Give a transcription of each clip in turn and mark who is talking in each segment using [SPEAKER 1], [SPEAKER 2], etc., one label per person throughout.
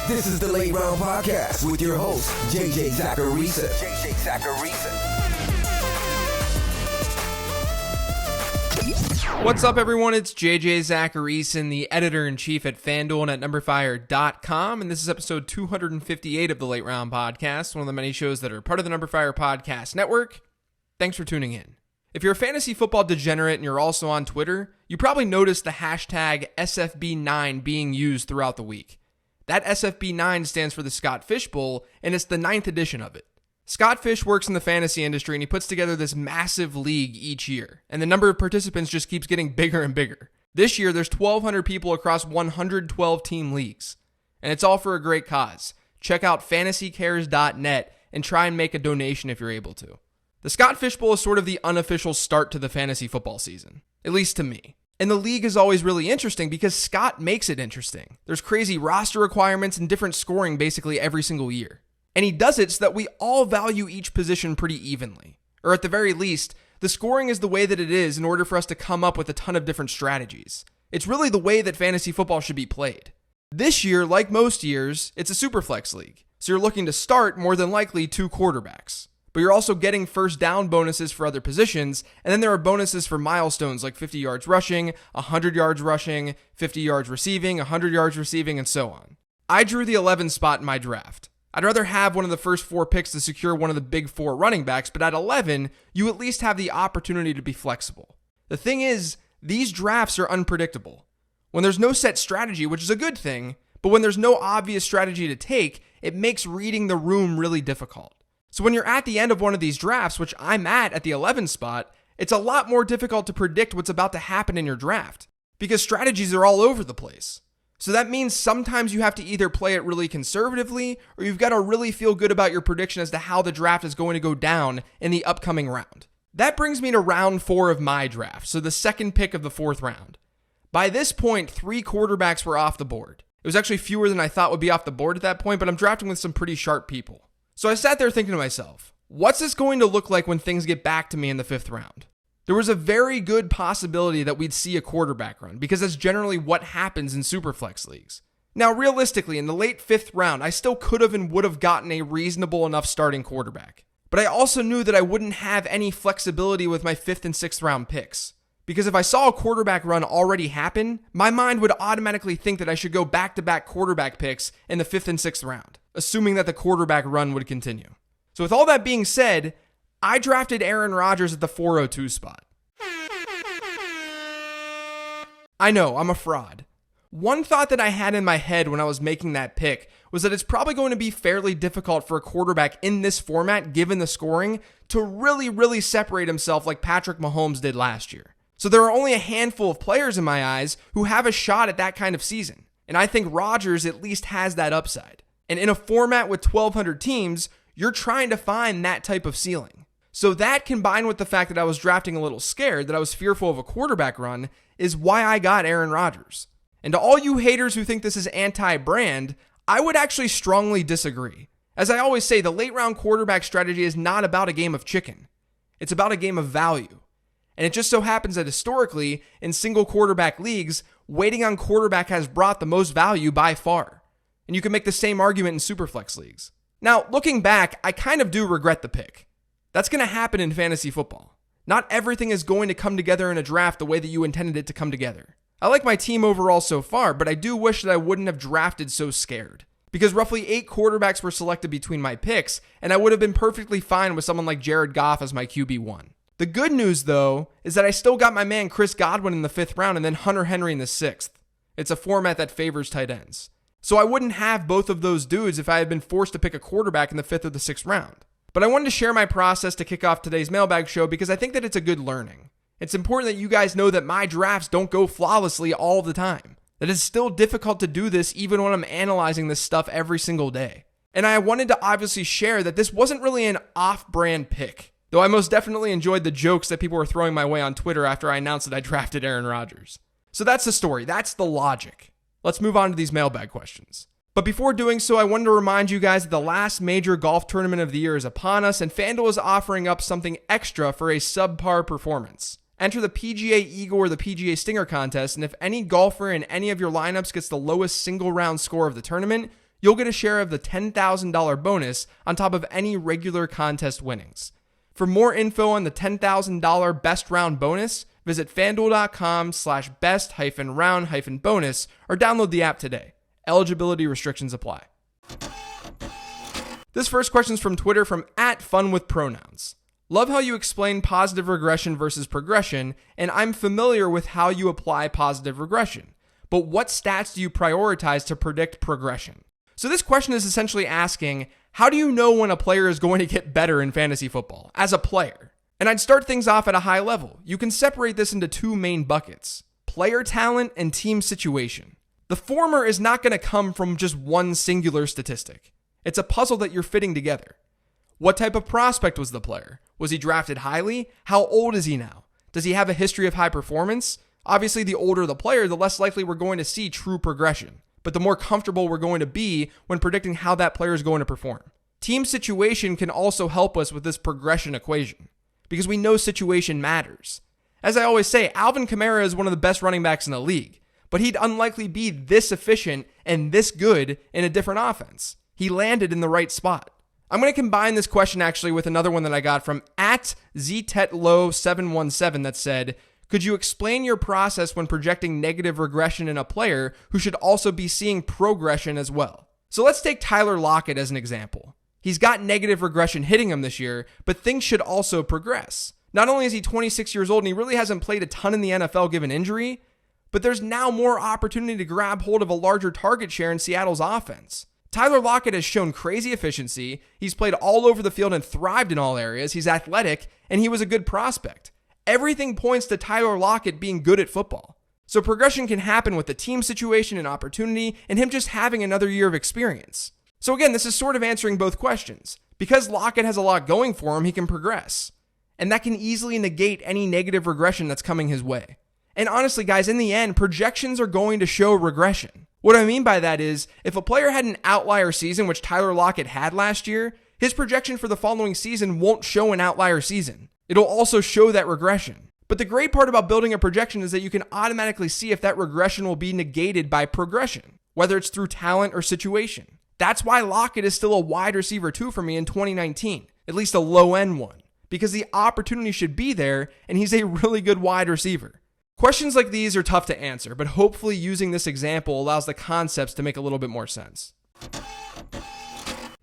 [SPEAKER 1] This is the Late Round Podcast with your host, JJ Zacharisa.
[SPEAKER 2] What's up, everyone? It's JJ Zacharisa, the editor-in-chief at FanDuel and at NumberFire.com, and this is episode 258 of the Late Round Podcast, one of the many shows that are part of the NumberFire Podcast Network. Thanks for tuning in. If you're a fantasy football degenerate and you're also on Twitter, you probably noticed the hashtag SFB9 being used throughout the week. That SFB9 stands for the Scott Fish Bowl, and it's the 9th edition of it. Scott Fish works in the fantasy industry, and he puts together this massive league each year, and the number of participants just keeps getting bigger and bigger. This year, there's 1,200 people across 112 team leagues, and it's all for a great cause. Check out fantasycares.net and try and make a donation if you're able to. The Scott Fish Bowl is sort of the unofficial start to the fantasy football season, at least to me. And the league is always really interesting because Scott makes it interesting. There's crazy roster requirements and different scoring basically every single year. And he does it so that we all value each position pretty evenly. Or at the very least, the scoring is the way that it is in order for us to come up with a ton of different strategies. It's really the way that fantasy football should be played. This year, like most years, it's a superflex league. So you're looking to start more than likely 2 quarterbacks. But you're also getting first down bonuses for other positions, and then there are bonuses for milestones like 50 yards rushing, 100 yards rushing, 50 yards receiving, 100 yards receiving, and so on. I drew the 11 spot in my draft. I'd rather have one of the first 4 picks to secure one of the big 4 running backs, but at 11, you at least have the opportunity to be flexible. The thing is, these drafts are unpredictable. When there's no set strategy, which is a good thing, but when there's no obvious strategy to take, it makes reading the room really difficult. So when you're at the end of one of these drafts, which I'm at the 11 spot, it's a lot more difficult to predict what's about to happen in your draft because strategies are all over the place. So that means sometimes you have to either play it really conservatively or you've got to really feel good about your prediction as to how the draft is going to go down in the upcoming round. That brings me to round 4 of my draft, so the second pick of the 4th round. By this point, 3 quarterbacks were off the board. It was actually fewer than I thought would be off the board at that point, but I'm drafting with some pretty sharp people. So I sat there thinking to myself, what's this going to look like when things get back to me in the 5th round? There was a very good possibility that we'd see a quarterback run because that's generally what happens in superflex leagues. Now, realistically, in the late 5th round, I still could have and would have gotten a reasonable enough starting quarterback. But I also knew that I wouldn't have any flexibility with my 5th and 6th round picks. Because if I saw a quarterback run already happen, my mind would automatically think that I should go back-to-back quarterback picks in the 5th and 6th round, assuming that the quarterback run would continue. So with all that being said, I drafted Aaron Rodgers at the 402 spot. I know, I'm a fraud. One thought that I had in my head when I was making that pick was that it's probably going to be fairly difficult for a quarterback in this format, given the scoring, to really separate himself like Patrick Mahomes did last year. So there are only a handful of players in my eyes who have a shot at that kind of season. And I think Rodgers at least has that upside. And in a format with 1,200 teams, you're trying to find that type of ceiling. So that combined with the fact that I was drafting a little scared, that I was fearful of a quarterback run, is why I got Aaron Rodgers. And to all you haters who think this is anti-brand, I would actually strongly disagree. As I always say, the late round quarterback strategy is not about a game of chicken. It's about a game of value. And it just so happens that historically, in single quarterback leagues, waiting on quarterback has brought the most value by far. And you can make the same argument in superflex leagues. Now, looking back, I kind of do regret the pick. That's going to happen in fantasy football. Not everything is going to come together in a draft the way that you intended it to come together. I like my team overall so far, but I do wish that I wouldn't have drafted so scared. Because roughly 8 quarterbacks were selected between my picks, and I would have been perfectly fine with someone like Jared Goff as my QB1. The good news, though, is that I still got my man Chris Godwin in the 5th round and then Hunter Henry in the 6th. It's a format that favors tight ends. So I wouldn't have both of those dudes if I had been forced to pick a quarterback in the 5th or the 6th round. But I wanted to share my process to kick off today's mailbag show because I think that it's a good learning. It's important that you guys know that my drafts don't go flawlessly all the time. That it's still difficult to do this even when I'm analyzing this stuff every single day. And I wanted to obviously share that this wasn't really an off-brand pick. Though I most definitely enjoyed the jokes that people were throwing my way on Twitter after I announced that I drafted Aaron Rodgers. So that's the story. That's the logic. Let's move on to these mailbag questions. But before doing so, I wanted to remind you guys that the last major golf tournament of the year is upon us, and FanDuel is offering up something extra for a subpar performance. Enter the PGA Eagle or the PGA Stinger contest, and if any golfer in any of your lineups gets the lowest single round score of the tournament, you'll get a share of the $10,000 bonus on top of any regular contest winnings. For more info on the $10,000 best round bonus, visit fanduel.com/best-round-bonus or download the app today. Eligibility restrictions apply. This first question is from Twitter from @funwithpronouns. Love how you explain positive regression versus progression, and I'm familiar with how you apply positive regression. But what stats do you prioritize to predict progression? So this question is essentially asking, how do you know when a player is going to get better in fantasy football as a player? And I'd start things off at a high level. You can separate this into two main buckets: player talent and team situation. The former is not going to come from just one singular statistic. It's a puzzle that you're fitting together. What type of prospect was the player? Was he drafted highly? How old is he now? Does he have a history of high performance? Obviously, the older the player, the less likely we're going to see true progression, but the more comfortable we're going to be when predicting how that player is going to perform. Team situation can also help us with this progression equation, because we know situation matters. As I always say, Alvin Kamara is one of the best running backs in the league, but he'd unlikely be this efficient and this good in a different offense. He landed in the right spot. I'm going to combine this question actually with another one that I got from @ztetlow717 that said, could you explain your process when projecting negative regression in a player who should also be seeing progression as well? So let's take Tyler Lockett as an example. He's got negative regression hitting him this year, but things should also progress. Not only is he 26 years old and he really hasn't played a ton in the NFL given injury, but there's now more opportunity to grab hold of a larger target share in Seattle's offense. Tyler Lockett has shown crazy efficiency. He's played all over the field and thrived in all areas. He's athletic, and he was a good prospect. Everything points to Tyler Lockett being good at football. So progression can happen with the team situation and opportunity and him just having another year of experience. So again, this is sort of answering both questions. Because Lockett has a lot going for him, he can progress. And that can easily negate any negative regression that's coming his way. And honestly, guys, in the end, projections are going to show regression. What I mean by that is, if a player had an outlier season, which Tyler Lockett had last year, his projection for the following season won't show an outlier season. It'll also show that regression. But the great part about building a projection is that you can automatically see if that regression will be negated by progression, whether it's through talent or situation. That's why Lockett is still a wide receiver 2 for me in 2019, at least a low-end one, because the opportunity should be there, and he's a really good wide receiver. Questions like these are tough to answer, but hopefully using this example allows the concepts to make a little bit more sense.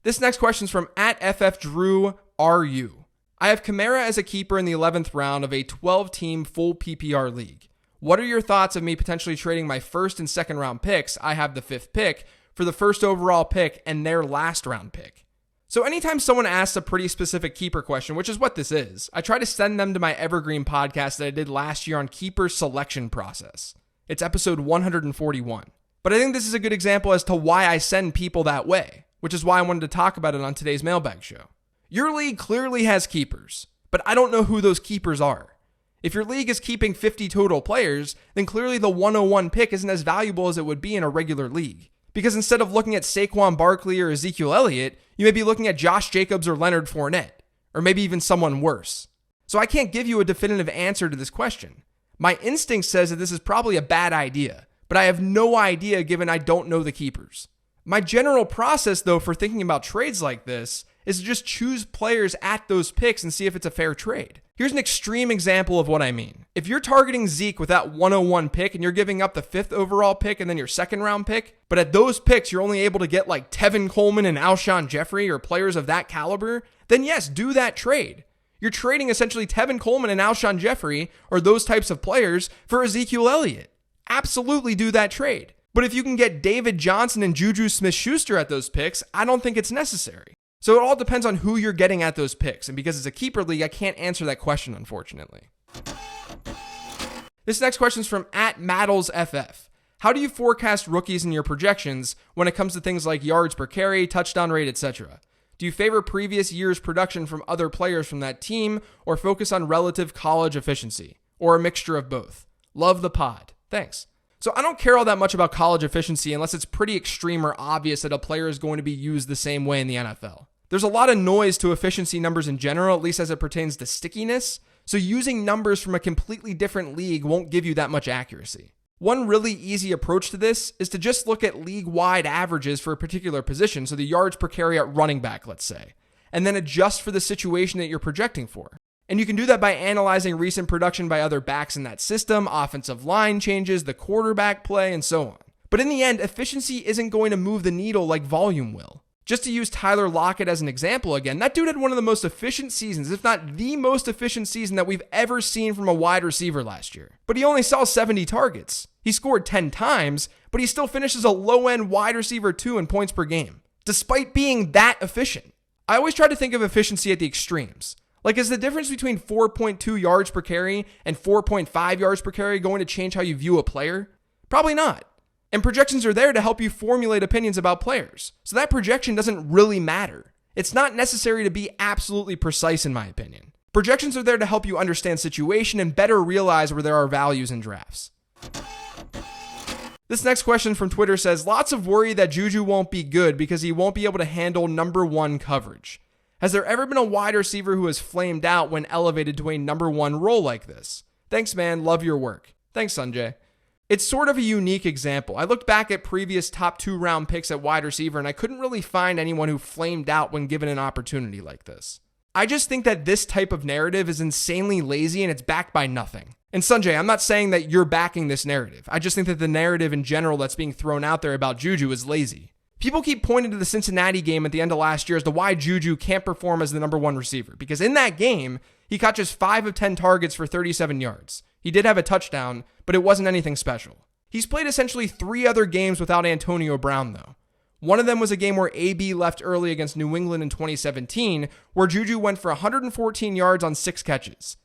[SPEAKER 2] This next question is from @FFDrewRU. I have Kamara as a keeper in the 11th round of a 12-team full PPR league. What are your thoughts of me potentially trading my first and second round picks? I have the 5th pick for the first overall pick and their last round pick. So anytime someone asks a pretty specific keeper question, which is what this is, I try to send them to my Evergreen podcast that I did last year on keeper selection process. It's episode 141. But I think this is a good example as to why I send people that way, which is why I wanted to talk about it on today's Mailbag show. Your league clearly has keepers, but I don't know who those keepers are. If your league is keeping 50 total players, then clearly the 101 pick isn't as valuable as it would be in a regular league. Because instead of looking at Saquon Barkley or Ezekiel Elliott, you may be looking at Josh Jacobs or Leonard Fournette, or maybe even someone worse. So I can't give you a definitive answer to this question. My instinct says that this is probably a bad idea, but I have no idea given I don't know the keepers. My general process, though, for thinking about trades like this is to just choose players at those picks and see if it's a fair trade. Here's an extreme example of what I mean. If you're targeting Zeke with that 101 pick and you're giving up the 5th overall pick and then your second round pick, but at those picks you're only able to get like Tevin Coleman and Alshon Jeffrey or players of that caliber, then yes, do that trade. You're trading essentially Tevin Coleman and Alshon Jeffrey or those types of players for Ezekiel Elliott. Absolutely do that trade. But if you can get David Johnson and JuJu Smith-Schuster at those picks, I don't think it's necessary. So it all depends on who you're getting at those picks. And because it's a keeper league, I can't answer that question, unfortunately. This next question is from @MaddlesFF. How do you forecast rookies in your projections when it comes to things like yards per carry, touchdown rate, etc.? Do you favor previous year's production from other players from that team or focus on relative college efficiency? Or a mixture of both? Love the pod. Thanks. So I don't care all that much about college efficiency unless it's pretty extreme or obvious that a player is going to be used the same way in the NFL. There's a lot of noise to efficiency numbers in general, at least as it pertains to stickiness. So using numbers from a completely different league won't give you that much accuracy. One really easy approach to this is to just look at league-wide averages for a particular position, so the yards per carry at running back, let's say, and then adjust for the situation that you're projecting for. And you can do that by analyzing recent production by other backs in that system, offensive line changes, the quarterback play, and so on. But in the end, efficiency isn't going to move the needle like volume will. Just to use Tyler Lockett as an example again, that dude had one of the most efficient seasons, if not the most efficient season that we've ever seen from a wide receiver last year. But he only saw 70 targets. He scored 10 times, but he still finishes a low-end wide receiver 2 in points per game, despite being that efficient. I always try to think of efficiency at the extremes. Like, is the difference between 4.2 yards per carry and 4.5 yards per carry going to change how you view a player? Probably not. And projections are there to help you formulate opinions about players. So that projection doesn't really matter. It's not necessary to be absolutely precise in my opinion. Projections are there to help you understand situation and better realize where there are values in drafts. This next question from Twitter says, lots of worry that JuJu won't be good because he won't be able to handle number 1 coverage. Has there ever been a wide receiver who has flamed out when elevated to a number 1 role like this? Thanks, man. Love your work. Thanks, Sanjay. It's sort of a unique example. I looked back at previous top 2 round picks at wide receiver and I couldn't really find anyone who flamed out when given an opportunity like this. I just think that this type of narrative is insanely lazy and it's backed by nothing. And Sanjay, I'm not saying that you're backing this narrative. I just think that the narrative in general that's being thrown out there about JuJu is lazy. People keep pointing to the Cincinnati game at the end of last year as to why JuJu can't perform as the number 1 receiver. Because in that game, he caught just 5 of 10 targets for 37 yards. He did have a touchdown, but it wasn't anything special. He's played essentially 3 other games without Antonio Brown, though. One of them was a game where AB left early against New England in 2017, where JuJu went for 114 yards on 6 catches.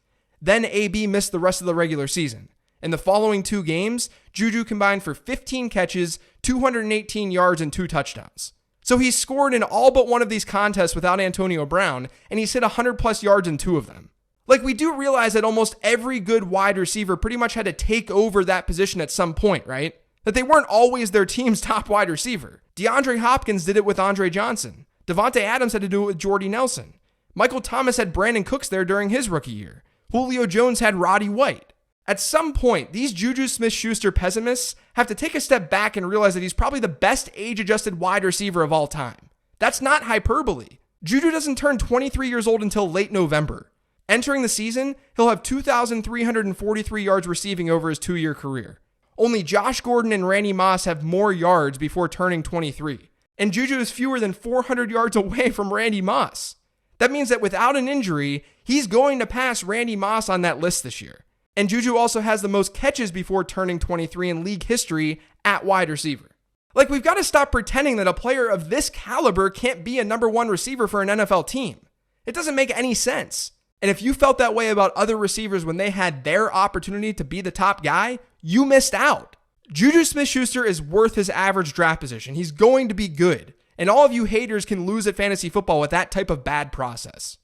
[SPEAKER 2] Then AB missed the rest of the regular season. In the following 2 games, JuJu combined for 15 catches, 218 yards, and 2 touchdowns. So he scored in all but one of these contests without Antonio Brown, and he's hit 100 plus yards in 2 of them. Like, we do realize that almost every good wide receiver pretty much had to take over that position at some point, right? That they weren't always their team's top wide receiver. DeAndre Hopkins did it with Andre Johnson. Devontae Adams had to do it with Jordy Nelson. Michael Thomas had Brandon Cooks there during his rookie year. Julio Jones had Roddy White. At some point, these JuJu Smith-Schuster pessimists have to take a step back and realize that he's probably the best age-adjusted wide receiver of all time. That's not hyperbole. JuJu doesn't turn 23 years old until late November. Entering the season, he'll have 2,343 yards receiving over his 2-year career. Only Josh Gordon and Randy Moss have more yards before turning 23. And JuJu is fewer than 400 yards away from Randy Moss. That means that without an injury, he's going to pass Randy Moss on that list this year. And JuJu also has the most catches before turning 23 in league history at wide receiver. Like, we've got to stop pretending that a player of this caliber can't be a number 1 receiver for an NFL team. It doesn't make any sense. And if you felt that way about other receivers when they had their opportunity to be the top guy, you missed out. JuJu Smith-Schuster is worth his average draft position. He's going to be good. And all of you haters can lose at fantasy football with that type of bad process.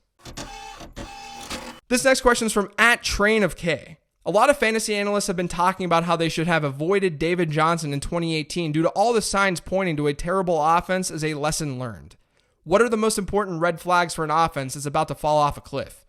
[SPEAKER 2] This next question is from @TrainOfK. A lot of fantasy analysts have been talking about how they should have avoided David Johnson in 2018 due to all the signs pointing to a terrible offense as a lesson learned. What are the most important red flags for an offense that's about to fall off a cliff?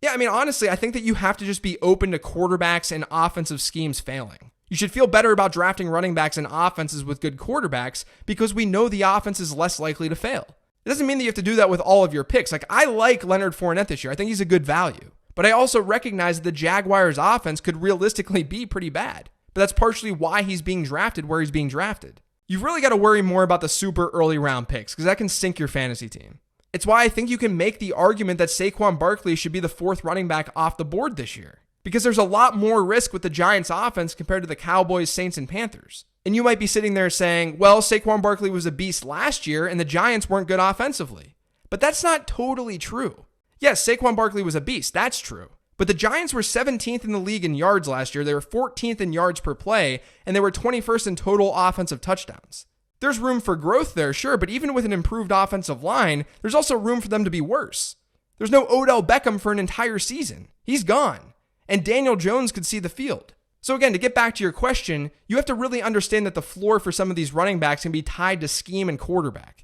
[SPEAKER 2] Yeah, I mean, honestly, I think that you have to just be open to quarterbacks and offensive schemes failing. You should feel better about drafting running backs and offenses with good quarterbacks because we know the offense is less likely to fail. It doesn't mean that you have to do that with all of your picks. Like, I like Leonard Fournette this year. I think he's a good value. But I also recognize that the Jaguars' offense could realistically be pretty bad. But that's partially why he's being drafted where he's being drafted. You've really got to worry more about the super early round picks because that can sink your fantasy team. It's why I think you can make the argument that Saquon Barkley should be the 4th running back off the board this year. Because there's a lot more risk with the Giants offense compared to the Cowboys, Saints, and Panthers. And you might be sitting there saying, well, Saquon Barkley was a beast last year and the Giants weren't good offensively. But that's not totally true. Yes, Saquon Barkley was a beast, that's true. But the Giants were 17th in the league in yards last year, they were 14th in yards per play, and they were 21st in total offensive touchdowns. There's room for growth there, sure, but even with an improved offensive line, there's also room for them to be worse. There's no Odell Beckham for an entire season. He's gone. And Daniel Jones could see the field. So again, to get back to your question, you have to really understand that the floor for some of these running backs can be tied to scheme and quarterback.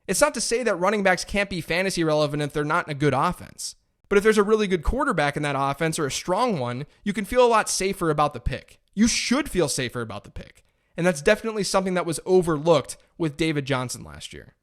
[SPEAKER 2] It's not to say that running backs can't be fantasy relevant if they're not in a good offense. But if there's a really good quarterback in that offense or a strong one, you can feel a lot safer about the pick. you should feel safer about the pick. And that's definitely something that was overlooked with David Johnson last year.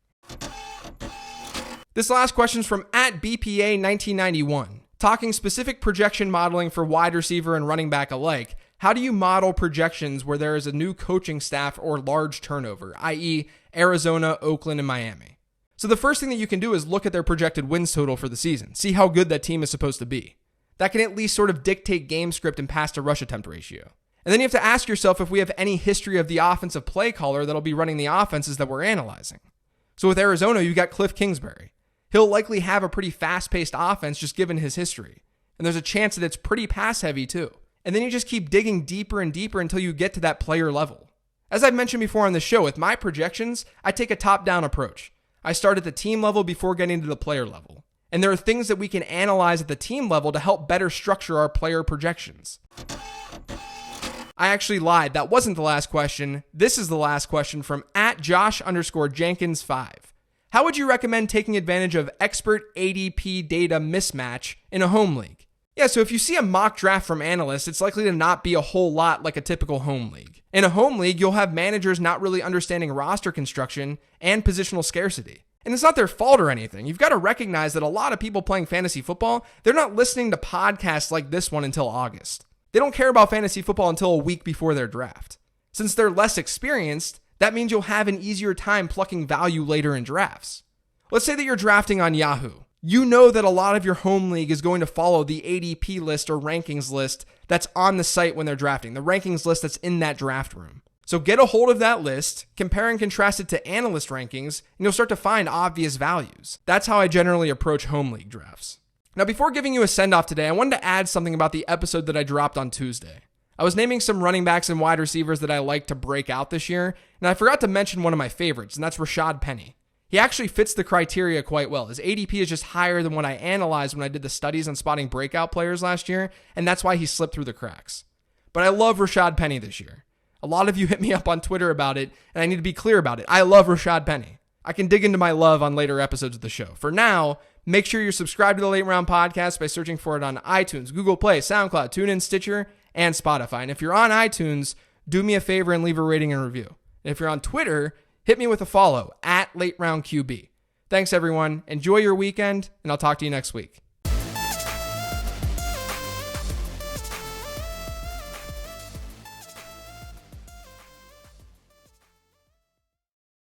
[SPEAKER 2] This last question is from @BPA1991. Talking specific projection modeling for wide receiver and running back alike, how do you model projections where there is a new coaching staff or large turnover, i.e. Arizona, Oakland, and Miami? So the first thing that you can do is look at their projected wins total for the season. See how good that team is supposed to be. That can at least sort of dictate game script and pass to rush attempt ratio. And then you have to ask yourself if we have any history of the offensive play caller that'll be running the offenses that we're analyzing. So with Arizona, you got Cliff Kingsbury. He'll likely have a pretty fast-paced offense just given his history. And there's a chance that it's pretty pass-heavy too. And then you just keep digging deeper and deeper until you get to that player level. As I've mentioned before on the show, with my projections, I take a top-down approach. I start at the team level before getting to the player level. And there are things that we can analyze at the team level to help better structure our player projections. I actually lied. That wasn't the last question. This is the last question from @Josh_Jenkins5. How would you recommend taking advantage of expert ADP data mismatch in a home league? Yeah, so if you see a mock draft from analysts, it's likely to not be a whole lot like a typical home league. In a home league, you'll have managers not really understanding roster construction and positional scarcity. And it's not their fault or anything. You've got to recognize that a lot of people playing fantasy football, they're not listening to podcasts like this one until August. They don't care about fantasy football until a week before their draft. Since they're less experienced, that means you'll have an easier time plucking value later in drafts. Let's say that you're drafting on Yahoo. You know that a lot of your home league is going to follow the ADP list or rankings list that's on the site when they're drafting, the rankings list that's in that draft room. So get a hold of that list, compare and contrast it to analyst rankings, and you'll start to find obvious values. That's how I generally approach home league drafts. Now, before giving you a send-off today, I wanted to add something about the episode that I dropped on Tuesday. I was naming some running backs and wide receivers that I like to break out this year, and I forgot to mention one of my favorites, and that's Rashad Penny. He actually fits the criteria quite well. His ADP is just higher than what I analyzed when I did the studies on spotting breakout players last year, and that's why he slipped through the cracks. But I love Rashad Penny this year. A lot of you hit me up on Twitter about it, and I need to be clear about it. I love Rashad Penny. I can dig into my love on later episodes of the show. For now, make sure you're subscribed to the Late Round Podcast by searching for it on iTunes, Google Play, SoundCloud, TuneIn, Stitcher, and Spotify. And if you're on iTunes, do me a favor and leave a rating and review. And if you're on Twitter, hit me with a follow @LateRoundQB. Thanks, everyone. Enjoy your weekend, and I'll talk to you next week.